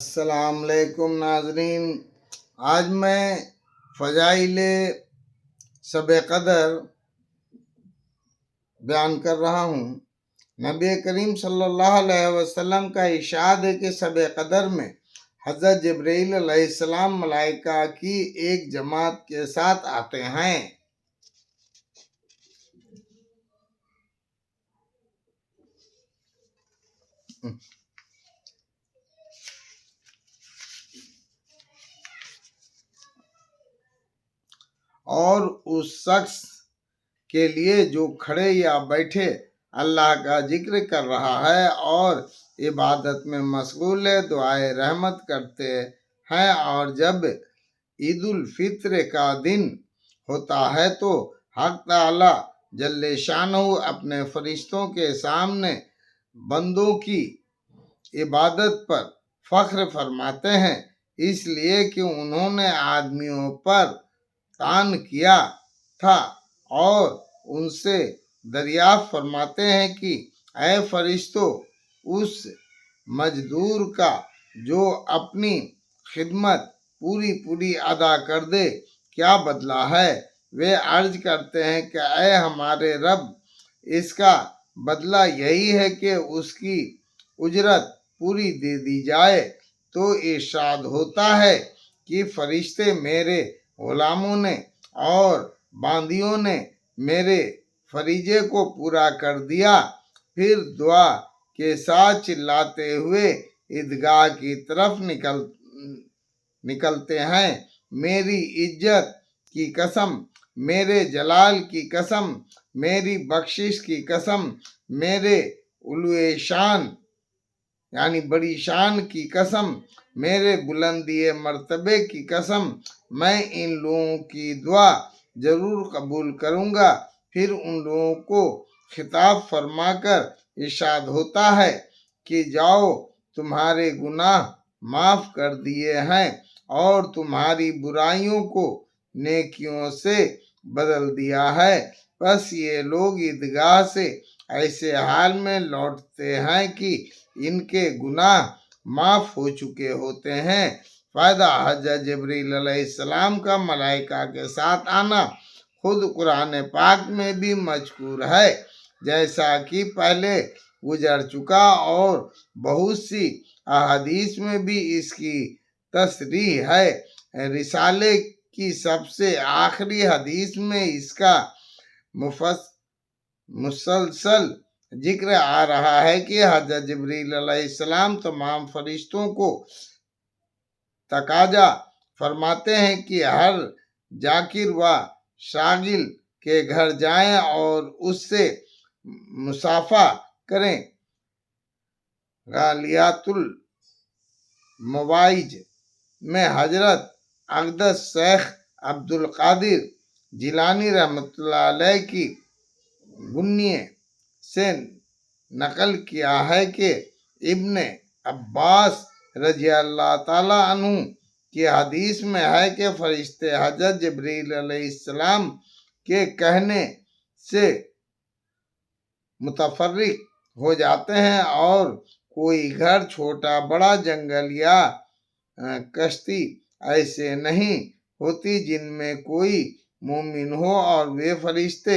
السلام علیکم ناظرین، آج میں فضائل شب قدر بیان کر رہا ہوں۔ نبی کریم صلی اللہ علیہ وسلم کا ارشاد ہے کہ شب قدر میں حضرت جبرائیل علیہ السلام ملائکہ کی ایک جماعت کے ساتھ آتے ہیں۔ اور اس شخص کے لیے جو کھڑے یا بیٹھے اللہ کا ذکر کر رہا ہے اور عبادت میں مشغول ہے، دعائے رحمت کرتے ہیں، اور جب عید الفطر کا دن ہوتا ہے تو حق تعالی جل شانہ اپنے فرشتوں کے سامنے بندوں کی عبادت پر فخر فرماتے ہیں، اس لیے کہ انہوں نے آدمیوں پر طعن کیا تھا، اور ان سے دریافت فرماتے ہیں کہ اے فرشتوں، اس مزدور کا جو اپنی خدمت پوری ادا کر دے کیا بدلہ ہے؟ وہ عرض کرتے ہیں کہ اے ہمارے رب، اس کا بدلہ یہی ہے کہ اس کی اجرت پوری دے دی جائے۔ تو ارشاد ہوتا ہے کہ فرشتے میرے غلاموں نے اور باندیوں نے میرے فریضے کو پورا کر دیا، پھر دعا کے ساتھ چلاتے ہوئے عیدگاہ کی طرف نکلتے ہیں۔ میری عزت کی قسم، میرے جلال کی قسم، میری بخشش کی قسم، میرے علو شان یعنی بڑی شان کی قسم، میرے بلندی مرتبے کی قسم، میں ان لوگوں کی دعا ضرور قبول کروں گا۔ پھر ان لوگوں کو خطاب فرما کر ارشاد ہوتا ہے کہ جاؤ، تمہارے گناہ معاف کر دیے ہیں اور تمہاری برائیوں کو نیکیوں سے بدل دیا ہے۔ بس یہ لوگ عیدگاہ سے ایسے حال میں لوٹتے ہیں کہ ان کے گناہ معاف ہو چکے ہوتے ہیں۔ فائدہ: حضرت جبرائیل علیہ السلام کا ملائکہ کے ساتھ آنا خود قرآن پاک میں بھی مذکور ہے، جیسا کہ پہلے گزر چکا، اور بہت سی احادیث میں بھی اس کی تصریح ہے۔ رسالے کی سب سے آخری حدیث میں اس کا مسلسل ذکر آ رہا ہے کہ حضرت جبرائیل علیہ السلام تمام فرشتوں کو تقاضا فرماتے ہیں کہ ہر ذاکر و شاغل کے گھر جائیں اور اس سے مصافحہ کریں۔ غالیات المواعظ میں حضرت اقدس شیخ عبدالقادر جیلانی رحمۃ اللہ علیہ کی غنیے سے نقل کیا ہے کہ ابن عباس رضی اللہ تعالیٰ عنہ کی حدیث میں ہے کہ فرشتے حضرت جبرائیل علیہ السلام کے کہنے سے متفرق ہو جاتے ہیں، اور کوئی گھر، چھوٹا بڑا جنگل یا کشتی ایسے نہیں ہوتی جن میں کوئی مومن ہو اور وہ فرشتے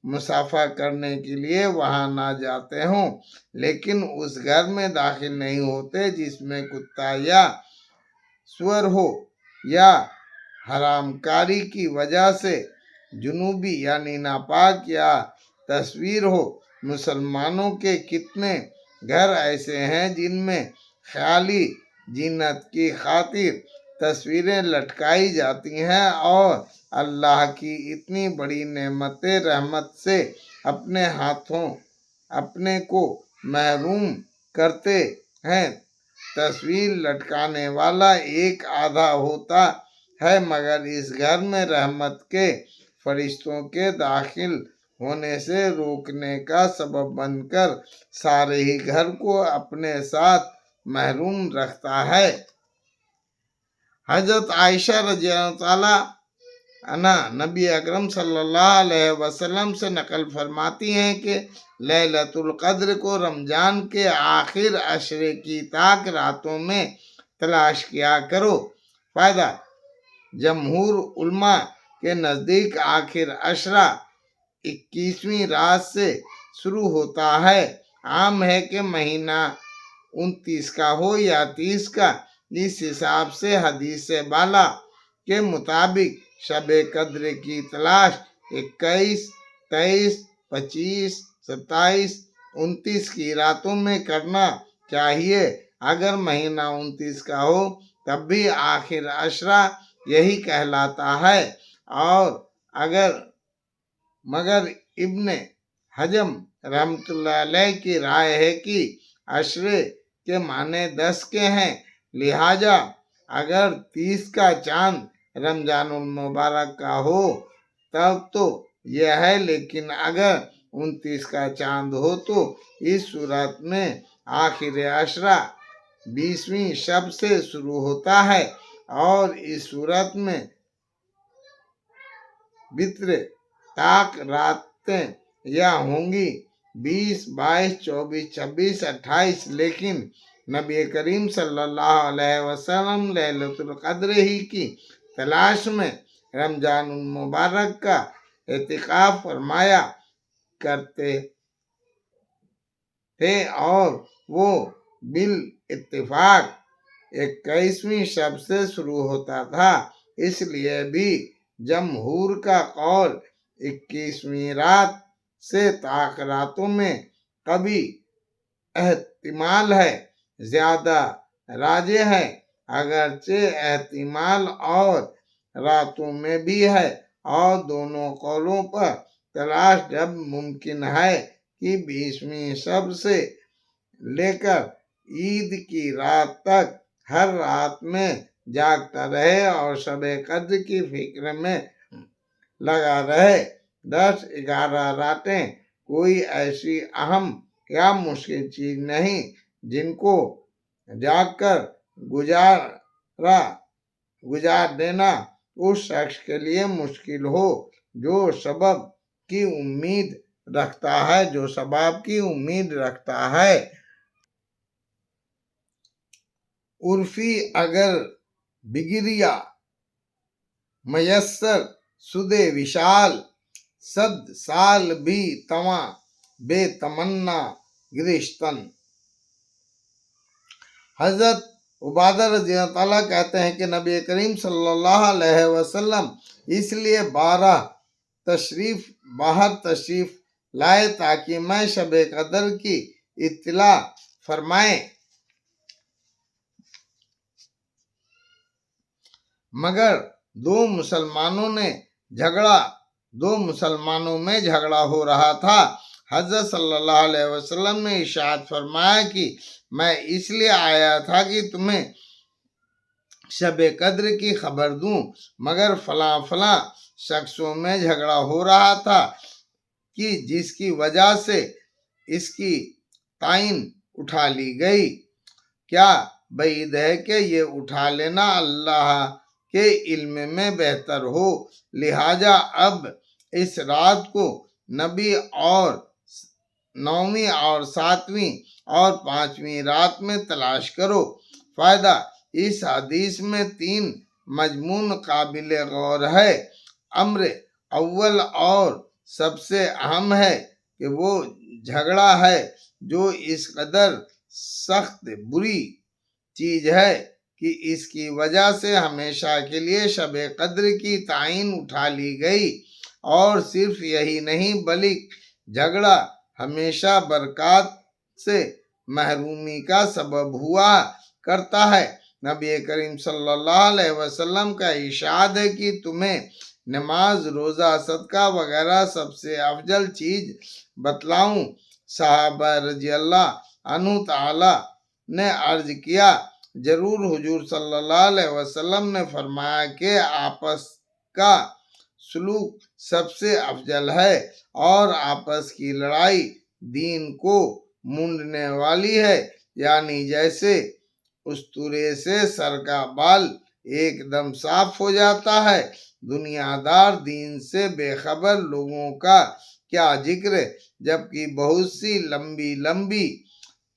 مصافحہ کرنے کے لیے وہاں نہ جاتے ہوں، لیکن اس گھر میں داخل نہیں ہوتے جس میں کتا یا سور ہو یا حرام کاری کی وجہ سے جنوبی یعنی ناپاک یا تصویر ہو۔ مسلمانوں کے کتنے گھر ایسے ہیں جن میں خیالی زینت کی خاطر تصویریں لٹکائی جاتی ہیں، اور اللہ کی اتنی بڑی نعمت رحمت سے اپنے ہاتھوں اپنے کو محروم کرتے ہیں۔ تصویر لٹکانے والا ایک آدھا ہوتا ہے، مگر اس گھر میں رحمت کے فرشتوں کے داخل ہونے سے روکنے کا سبب بن کر سارے ہی گھر کو اپنے ساتھ محروم رکھتا ہے۔ حضرت عائشہ رضی اللہ تعالیٰ عنہا نبی اکرم صلی اللہ علیہ وسلم سے نقل فرماتی ہیں کہ لیلۃ القدر کو رمضان کے آخر عشرے کی طاق راتوں میں تلاش کیا کرو۔ فائدہ: جمہور علماء کے نزدیک آخر عشرہ 21ویں رات سے شروع ہوتا ہے۔ عام ہے کہ مہینہ 29 کا ہو یا 30 کا۔ اس حساب سے حدیث بالا کے مطابق شب قدر کی تلاش 21، 23، 25، 27، 29 کی راتوں میں کرنا چاہیے۔ اگر مہینہ 29 کا ہو تب بھی آخر عشرہ یہی کہلاتا ہے، اور مگر ابن حزم رحمۃ اللہ علیہ کی رائے ہے کہ عشرے کے معنی 10 کے ہیں، لہذا اگر 30 کا چاند رمضان المبارک کا ہو تب تو یہ ہے، لیکن اگر 29 کا چاند ہو تو اس صورت میں آخر عشرہ 20ویں شب سے شروع ہوتا ہے، اور اس صورت میں وتر تاک راتیں یہ ہوں گی 20، 22، 24، 26، 28۔ لیکن نبی کریم صلی اللہ علیہ وسلم لیلۃ القدر ہی کی تلاش میں رمضان المبارک کا اعتکاف فرمایا کرتے تھے، اور وہ بالاتفاق 21ویں شب سے شروع ہوتا تھا۔ اس لیے بھی جمہور کا قول 21ویں رات سے طاق راتوں میں کبھی احتمال ہے زیادہ راجح ہے، اگرچہ احتمال اور راتوں میں بھی ہے، اور دونوں قولوں پر تلاش جب ممکن ہے کہ 20ویں شب سے لے کر عید کی رات تک ہر رات میں جاگتا رہے اور شب قدر کی فکر میں لگا رہے۔ 10، 11 راتیں کوئی ایسی اہم یا مشکل چیز نہیں جن کو جاگ کر گزار دینا اس شخص کے لیے مشکل ہو جو ثواب کی امید رکھتا ہے۔ عرفی اگر بگریا میسر شدے وشال، 100 سال بھی تواں بے تمنا گریستن۔ حضرت عبادہ رضی اللہ عنہ کہتے ہیں کہ نبی کریم صلی اللہ علیہ وسلم اس لیے باہر تشریف لائے تاکہ میں شب قدر کی اطلاع فرمائیں، مگر دو مسلمانوں میں جھگڑا ہو رہا تھا۔ حضرت صلی اللہ علیہ وسلم نے ارشاد فرمایا کہ میں اس لیے آیا تھا کہ تمہیں شب قدر کی خبر دوں، مگر فلاں شخصوں میں جھگڑا ہو رہا تھا کہ جس کی وجہ سے اس کی تعین اٹھا لی گئی۔ کیا بعید ہے کہ یہ اٹھا لینا اللہ کے علم میں بہتر ہو، لہذا اب اس رات کو 9ویں اور 7ویں اور 5ویں رات میں تلاش کرو۔ فائدہ: اس حدیث میں 3 مضمون قابل غور ہے۔ امر اول اور سب سے اہم ہے کہ وہ جھگڑا ہے جو اس قدر سخت بری چیز ہے کہ اس کی وجہ سے ہمیشہ کے لیے شب قدر کی تعین اٹھا لی گئی، اور صرف یہی نہیں بلکہ جھگڑا ہمیشہ برکات سے محرومی کا سبب ہوا کرتا ہے۔ نبی کریم صلی اللہ علیہ وسلم کا ارشاد ہے کہ تمہیں نماز، روزہ، صدقہ وغیرہ سب سے افضل چیز بتلاؤں؟ صحابہ رضی اللہ عنہ تعالی نے عرض کیا، ضرور۔ حضور صلی اللہ علیہ وسلم نے فرمایا کہ آپس کا سلوک سب سے افضل ہے، اور آپس کی لڑائی دین کو مونڈنے والی ہے، یعنی جیسے استورے سے سر کا بال ایک دم صاف ہو جاتا ہے۔ دنیا دار دین سے بے خبر لوگوں کا کیا ذکر، جبکہ بہت سی لمبی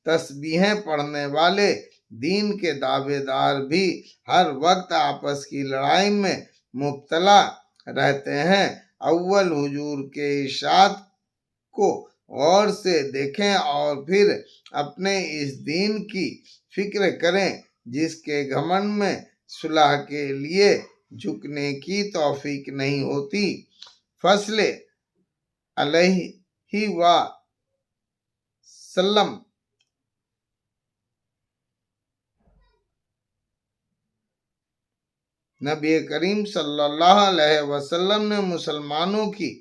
تسبیحیں پڑھنے والے دین کے دعوے دار بھی ہر وقت آپس کی لڑائی میں مبتلا رہتے ہیں۔ اول حضور کے ارشاد کو غور سے دیکھیں اور پھر اپنے اس دین کی فکر کریں جس کے گھمنڈ میں صلح کے لیے جھکنے کی توفیق نہیں ہوتی۔ فصل علیہ وسلم نبی کریم صلی اللہ علیہ وسلم نے مسلمانوں کی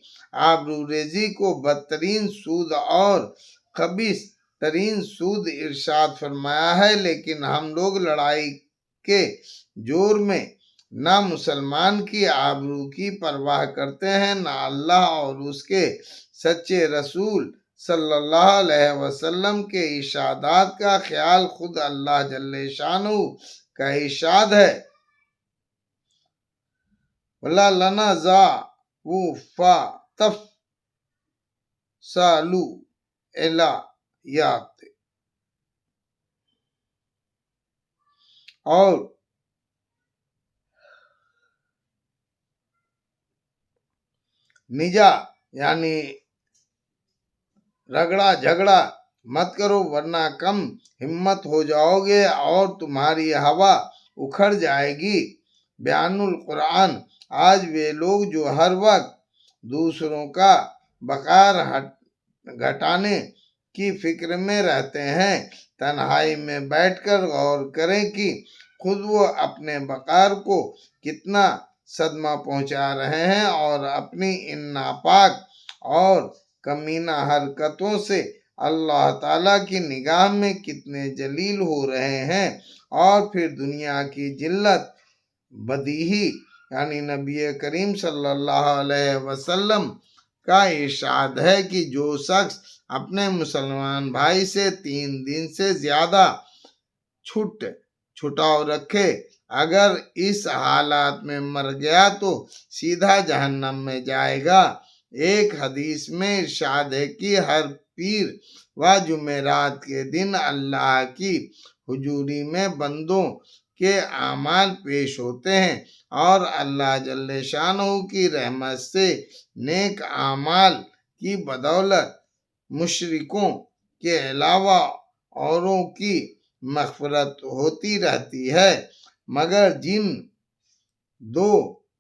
آبروریزی کو بدترین سود اور خبیث ترین سود ارشاد فرمایا ہے، لیکن ہم لوگ لڑائی کے جور میں نہ مسلمان کی آبرو کی پرواہ کرتے ہیں، نہ اللہ اور اس کے سچے رسول صلی اللہ علیہ وسلم کے ارشادات کا خیال۔ خود اللہ جل شانہ کا ارشاد ہے، وَلَا لَنَزَعُوا فَتَفْصَلُوا الْآيَاتِ، اور نجا یعنی رگڑا جھگڑا مت کرو ورنہ کم ہمت ہو جاؤ گے اور تمہاری ہوا اکھڑ جائے گی۔ بیان القرآن۔ آج وہ لوگ جو ہر وقت دوسروں کا وقار گھٹانے کی فکر میں رہتے ہیں، تنہائی میں بیٹھ کر غور کریں کہ خود وہ اپنے وقار کو کتنا صدمہ پہنچا رہے ہیں اور اپنی ان ناپاک اور کمینہ حرکتوں سے اللہ تعالیٰ کی نگاہ میں کتنے جلیل ہو رہے ہیں۔ اور پھر دنیا کی جلت بدیہی یعنی نبی کریم صلی اللہ علیہ وسلم کا ارشاد ہے کہ جو شخص اپنے مسلمان بھائی سے 3 دن سے زیادہ چھٹاؤ رکھے، اگر اس حالات میں مر گیا تو سیدھا جہنم میں جائے گا۔ ایک حدیث میں ارشاد ہے کہ ہر پیر و جمعرات کے دن اللہ کی حضوری میں بندوں کے اعمال پیش ہوتے ہیں اور اللہ جل شانہ کی رحمت سے نیک اعمال کی بدولت مشرکوں کے علاوہ اوروں کی مغفرت ہوتی رہتی ہے، مگر جن 2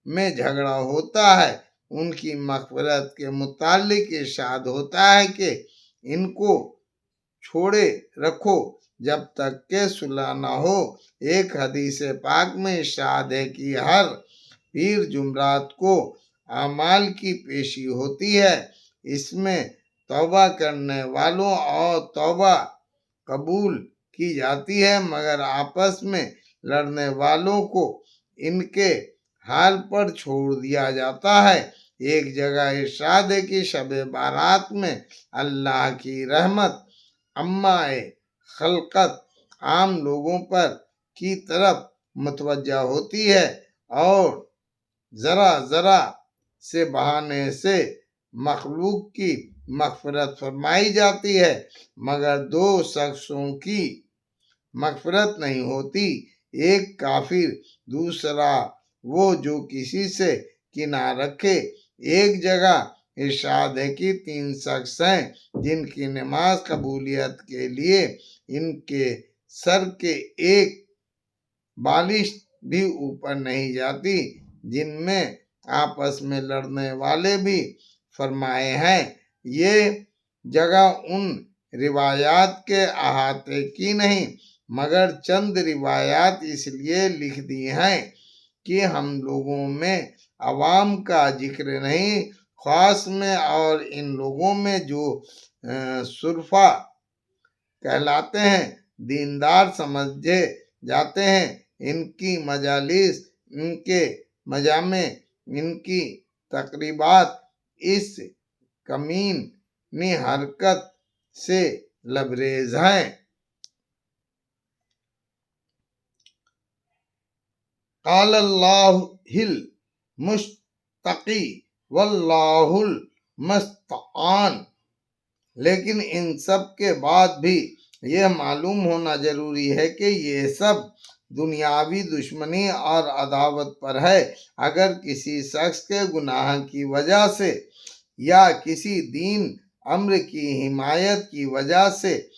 میں جھگڑا ہوتا ہے ان کی مغفرت کے متعلق ارشاد ہوتا ہے کہ ان کو چھوڑے رکھو جب تک کہ صلح نہ ہو۔ ایک حدیث پاک میں ارشاد ہے کہ ہر پیر جمعرات کو اعمال کی پیشی ہوتی ہے، اس میں توبہ کرنے والوں اور توبہ قبول کی جاتی ہے، مگر آپس میں لڑنے والوں کو ان کے حال پر چھوڑ دیا جاتا ہے۔ ایک جگہ ارشاد ہے کہ شب بارات میں اللہ کی رحمت عامہ خلقت عام لوگوں پر کی طرف متوجہ ہوتی ہے اور ذرا ذرا سے بہانے سے مخلوق کی مغفرت فرمائی جاتی ہے، مگر 2 شخصوں کی مغفرت نہیں ہوتی، ایک کافر، دوسرا وہ جو کسی سے کینہ رکھے۔ ایک جگہ ارشاد ہے کہ 3 شخص ہیں جن کی نماز قبولیت کے لیے ان کے سر کے ایک بالشت بھی اوپر نہیں جاتی، جن میں آپس میں لڑنے والے بھی فرمائے ہیں۔ یہ جگہ ان روایات کے احاطے کی نہیں، مگر چند روایات اس لیے لکھ دی ہیں کہ ہم لوگوں میں عوام کا ذکر نہیں، خاص میں اور ان لوگوں میں جو شرفا کہلاتے ہیں، دیندار سمجھے جاتے ہیں، ان کی مجالس، ان کے مجامع، ان کی تقریبات اس کمینی حرکت سے لبریز ہیں۔ قال اللہ المستقی واللہ المستعان۔ لیکن ان سب کے بعد بھی یہ معلوم ہونا ضروری ہے کہ یہ سب دنیاوی دشمنی اور عداوت پر ہے۔ اگر کسی شخص کے گناہ کی وجہ سے یا کسی دین امر کی حمایت کی وجہ سے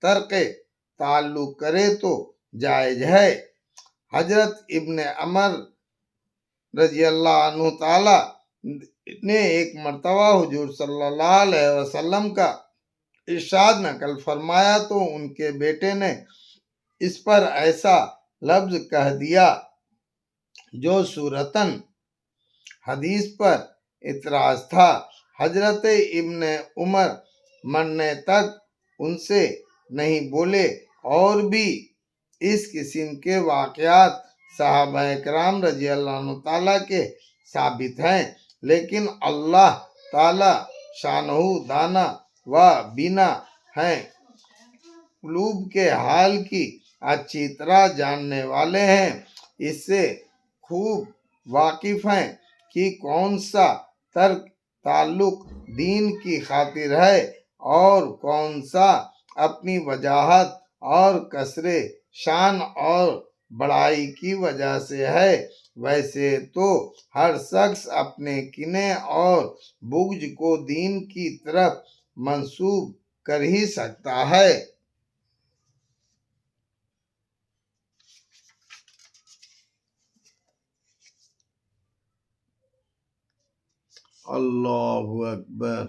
ترک تعلق کرے تو جائز ہے۔ حضرت ابن عمر رضی اللہ عنہ تعالی نے ایک مرتبہ حضور صلی اللہ علیہ وسلم کا ارشاد نقل فرمایا تو ان کے بیٹے نے اس پر ایسا لفظ کہہ دیا جو صورتاً حدیث پر اعتراض تھا۔ حضرت ابن عمر مرنے تک ان سے نہیں بولے۔ اور بھی اس قسم کے واقعات صحابہ کرام رضی اللہ عنہ تعالیٰ کے ثابت ہیں، لیکن اللہ تعالیٰ شانہ دانا و بینا ہیں، قلوب کے حال کی اچھی طرح جاننے والے ہیں، اس سے خوب واقف ہیں کہ کون سا ترک تعلق دین کی خاطر ہے اور کون سا اپنی وجاہت اور کثر شان اور بڑائی کی وجہ سے ہے۔ ویسے تو ہر شخص اپنے کینے اور بغض کو دین کی طرف منسوب کر ہی سکتا ہے۔ اللہ اکبر۔